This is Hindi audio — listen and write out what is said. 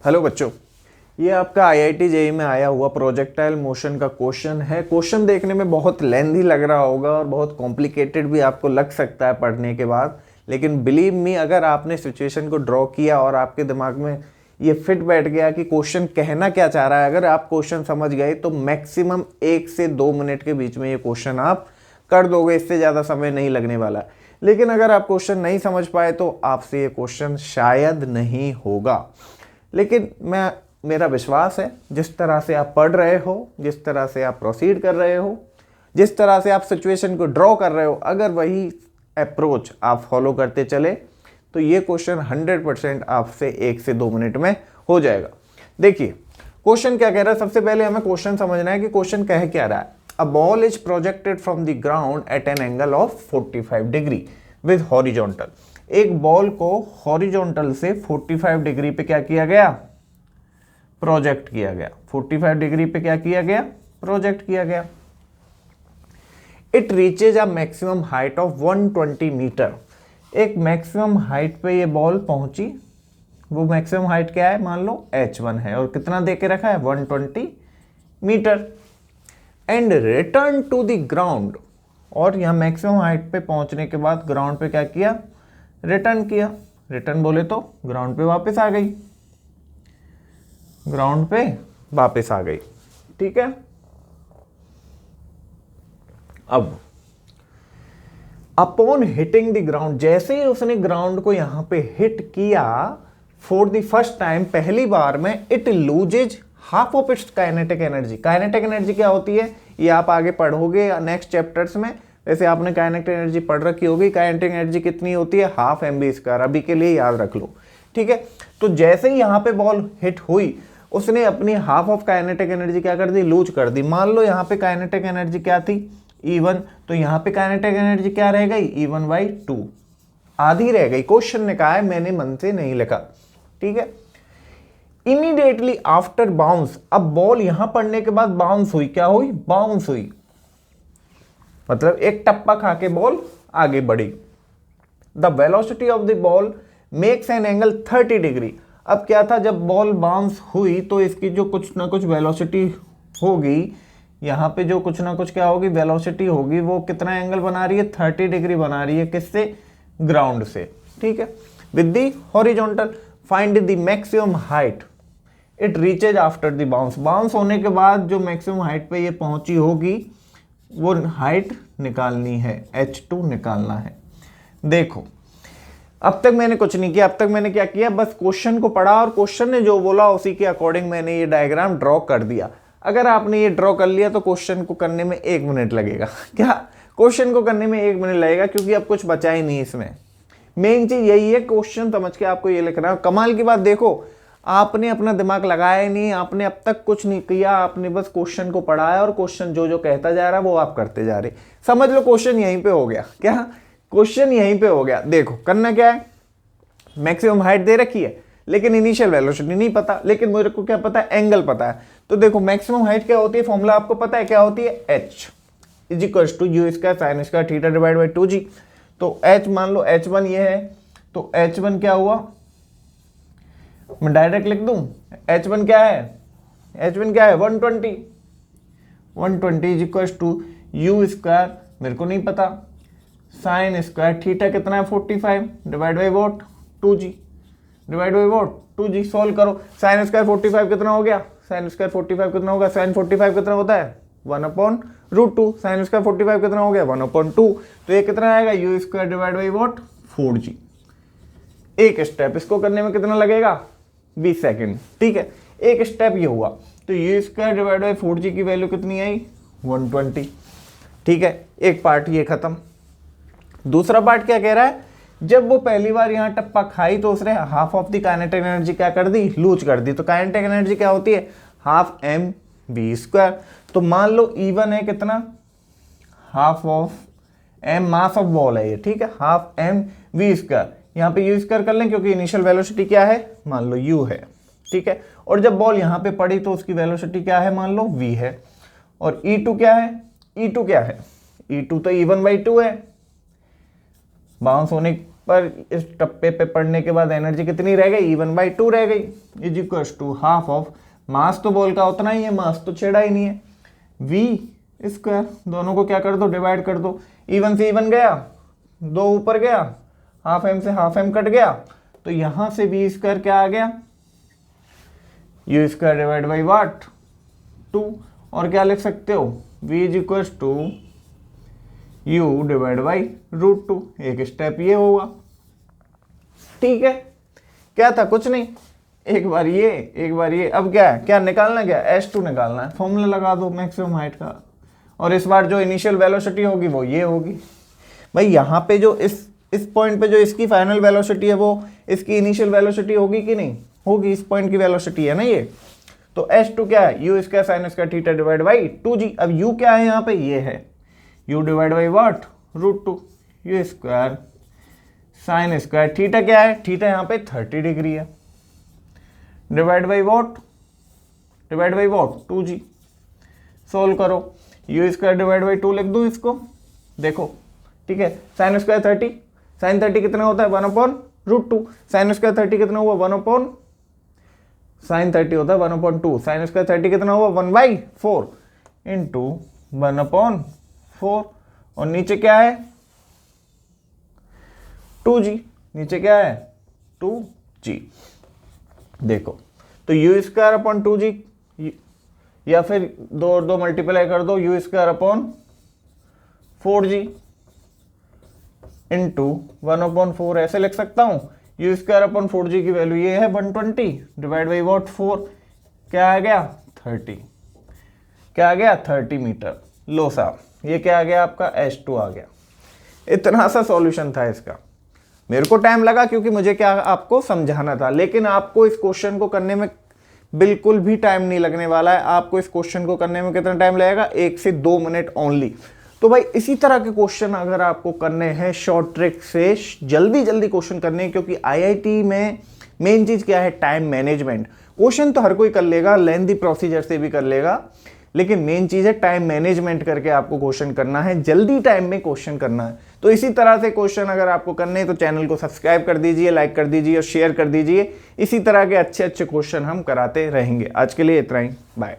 हेलो बच्चों, ये आपका आईआईटी जेईई में आया हुआ प्रोजेक्टाइल मोशन का क्वेश्चन है। क्वेश्चन देखने में बहुत लेंथी लग रहा होगा और बहुत कॉम्प्लिकेटेड भी आपको लग सकता है पढ़ने के बाद, लेकिन बिलीव मी, अगर आपने सिचुएशन को ड्रॉ किया और आपके दिमाग में ये फिट बैठ गया कि क्वेश्चन कहना क्या चाह रहा है, अगर आप क्वेश्चन समझ गए तो मैक्सिमम 1 से 2 मिनट के बीच में ये क्वेश्चन आप कर दोगे। इससे ज़्यादा समय नहीं लगने वाला। लेकिन अगर आप क्वेश्चन नहीं समझ पाए तो आपसे ये क्वेश्चन शायद नहीं होगा। लेकिन मेरा विश्वास है, जिस तरह से आप पढ़ रहे हो, जिस तरह से आप प्रोसीड कर रहे हो, जिस तरह से आप सिचुएशन को ड्रॉ कर रहे हो, अगर वही अप्रोच आप फॉलो करते चले तो ये क्वेश्चन 100% आपसे 1 से 2 मिनट में हो जाएगा। देखिए क्वेश्चन क्या कह रहा है। सबसे पहले हमें क्वेश्चन समझना है कि क्वेश्चन कह क्या रहा है। A ball is projected from the ground eight an angle of 45 degree with horizontal. एक बॉल को हॉरिजॉन्टल से 45 डिग्री पे क्या किया गया, प्रोजेक्ट किया गया। 45 डिग्री पे क्या किया गया, प्रोजेक्ट किया गया। It reaches a maximum height of 120 metre. एक मैक्सिमम हाइट पे ये बॉल पहुंची। वो मैक्सिमम हाइट क्या है, मान लो h1 है और कितना दे के रखा है, 120 metre. And return to the ground. और यहां मैक्सिमम हाइट पे पहुंचने के बाद ग्राउंड पे क्या किया, रिटर्न किया। रिटर्न बोले तो ग्राउंड पे वापस आ गई, ग्राउंड पे वापस आ गई। ठीक है। अब अपॉन हिटिंग द ग्राउंड, जैसे ही उसने ग्राउंड को यहां पे हिट किया फॉर द फर्स्ट टाइम, पहली बार में, it loses half of its kinetic energy. Kinetic energy क्या होती है ये आप आगे पढ़ोगे नेक्स्ट चैप्टर्स में। वैसे आपने काइनेटिक एनर्जी पढ़ रखी होगी। काइनेटिक एनर्जी कितनी होती है, हाफ mv²। अभी के लिए याद रख लो। ठीक है। तो जैसे ही यहां पे बॉल हिट हुई, उसने अपनी हाफ ऑफ काइनेटिक एनर्जी क्या कर दी, लूज कर दी। मान लो यहाँ पे काइनेटिक एनर्जी क्या थी, E1, तो यहाँ पे काइनेटिक एनर्जी क्या रह गई, E1/2, आधी रह गई। क्वेश्चन ने कहा है, मैंने मन से नहीं लिखा। ठीक है। इमीडिएटली आफ्टर बाउंस, अब बॉल यहां पड़ने के बाद बाउंस हुई, क्या हुई, बाउंस हुई, मतलब एक टप्पा खा के बॉल आगे बढ़ी। The velocity of the ball makes an angle 30 degree. अब क्या था, जब बॉल बाउंस हुई तो इसकी जो कुछ ना कुछ वेलोसिटी होगी, यहाँ पे जो कुछ ना कुछ क्या होगी, वेलोसिटी होगी, वो कितना एंगल बना रही है, 30 डिग्री बना रही है। किससे, ग्राउंड से। ठीक है। With the horizontal find the maximum height it reaches after the bounce. Bounce होने के बाद जो मैक्सिमम हाइट पे ये पहुंची होगी, वो हाइट निकालनी है, h2 निकालना है। देखो अब तक मैंने कुछ नहीं किया। अब तक मैंने क्या किया, बस क्वेश्चन को पढ़ा और क्वेश्चन ने जो बोला उसी के अकॉर्डिंग मैंने ये डायग्राम ड्रॉ कर दिया। अगर आपने ये ड्रॉ कर लिया तो क्वेश्चन को करने में 1 मिनट लगेगा। क्या, क्वेश्चन को करने में 1 मिनट लगेगा, क्योंकि अब कुछ बचा ही नहीं इसमें। मेन चीज यही है, क्वेश्चन समझ के आपको ये लिखना है। कमाल की बात देखो, आपने अपना दिमाग लगाया ही नहीं, आपने अब तक कुछ नहीं किया, आपने बस क्वेश्चन को पढ़ा है और क्वेश्चन जो जो कहता जा रहा है वो आप करते जा रहे। समझ लो क्वेश्चन यहीं पे हो गया। क्या, क्वेश्चन यहीं पे हो गया। देखो करना क्या है, मैक्सिमम हाइट दे रखी है लेकिन इनिशियल वेलोसिटी नहीं पता, लेकिन मुझे को क्या पता है, एंगल पता है। तो देखो मैक्सिमम हाइट क्या होती है, फॉर्मूला आपको पता है क्या होती है, h = u² sin² θ/ 2g। तो h मान लो h1 ये है, तो h1 क्या हुआ, मैं डायरेक्ट लिख दूं, h1 क्या है, h1 क्या है, 120 = u², मेरे को नहीं पता, sin² थीटा कितना है, 45 / 2g / 2g। सॉल्व करो। sin² 45 कितना हो गया, sin² 45 कितना होगा, sin 45 कितना होता है, 1/√2। sin² 45 कितना हो गया, 1/2। तो ये कितना आएगा, u² / 4g। एक स्टेप इसको करने में कितना लगेगा, 20 सेकेंड। ठीक है। एक स्टेप ये हुआ, तो u² / 4g की वैल्यू कितनी आई, 120। ठीक है। एक पार्ट ये खत्म। दूसरा पार्ट क्या कह रहा है, जब वो पहली बार यहां टप्पा खाई तो उसने half of the kinetic energy क्या कर दी, लूज कर दी। तो काइनेटिक एनर्जी क्या होती है, हाफ mv²। तो मान लो E1 है कितना, half of m, mass of ball है ये। ठीक है, हाफ mv²। यहाँ पे u² कर लें क्योंकि इनिशियल वेलोसिटी क्या है, मान लो u है। ठीक है। और जब बॉल यहाँ पे पड़ी तो उसकी वेलोसिटी क्या है, मान लो v है। और E2 क्या है, E2 क्या है, E2 तो E1/2 है। बाउंस होने पर इस टप्पे पे पढ़ने के बाद एनर्जी कितनी रह गई, E1/2 रह गई, is equals to half of mass तो बॉल का उतना ही है, मास तो छेड़ा ही नहीं है, v²। दोनों को क्या कर दो, डिवाइड कर दो, E1 से E1 गया, 2 ऊपर गया, हाफ m से हाफ m कट गया, तो यहां से v² क्या आ गया, u² डिवाइड बाई वाट 2। और क्या लिख सकते हो, v is equals to u divide by √2। एक स्टेप ये होगा, ठीक है। क्या था, कुछ नहीं, एक बार ये एक बार ये। अब क्या है, क्या निकालना, क्या S2 निकालना है, फॉर्मूला लगा दो मैक्सिमम हाइट का, और इस बार जो इनिशियल वेलोसिटी होगी वो ये होगी। भाई यहाँ पे जो इस पॉइंट पे जो इसकी फाइनल वेलोसिटी है वो इसकी इनिशियल वेलोसिटी होगी कि नहीं होगी, इस पॉइंट की वेलोसिटी है ना ये। तो S2 क्या है, u² sin² theta divide by 2g। अब u क्या है यहाँ पे, ये है u divide by what √2, u² sin²। Theta क्या है, थीटा यहाँ पे 30 डिग्री है, divide by what, divide by what 2g। Solve करो, u² डिवाइड बाई 2 लिख दूं इसको, देखो ठीक है। sin² 30, sin 30 कितना होता है, 1/√2। sin² 30 कितना हुआ, 1/, sin 30 होता है 1/2। sin² 30 कितना हुआ, 1/4 इंटू 1/4। और नीचे क्या है, 2g, नीचे क्या है 2g। देखो तो u²/2g, या फिर 2 और 2 मल्टीप्लाई कर दो, u²/4g इंटू 1/4 ऐसे लिख सकता हूं। u²/4g की वैल्यू ये है 120 डिवाइड बाई वॉट 4, क्या आ गया 30, क्या आ गया 30 मीटर। लो साहब, ये क्या आ गया आपका, S2 आ गया। इतना सा सॉल्यूशन था इसका। मेरे को टाइम लगा क्योंकि मुझे क्या आपको समझाना था, लेकिन आपको इस क्वेश्चन को करने में बिल्कुल भी टाइम नहीं लगने वाला है। आपको इस क्वेश्चन को करने में कितना टाइम लगेगा, 1 से 2 मिनट ओनली। तो भाई इसी तरह के क्वेश्चन अगर आपको करने हैं शॉर्ट ट्रिक से, जल्दी जल्दी क्वेश्चन करने हैं, क्योंकि आईआईटी में मेन चीज क्या है, टाइम मैनेजमेंट। क्वेश्चन तो हर कोई कर लेगा, लेंथी प्रोसीजर से भी कर लेगा, लेकिन मेन चीज है टाइम मैनेजमेंट करके आपको क्वेश्चन करना है, जल्दी टाइम में क्वेश्चन करना है। तो इसी तरह से क्वेश्चन अगर आपको करने हैं तो चैनल को सब्सक्राइब कर दीजिए, लाइक कर दीजिए और शेयर कर दीजिए। इसी तरह के अच्छे अच्छे क्वेश्चन हम कराते रहेंगे। आज के लिए इतना ही, बाय।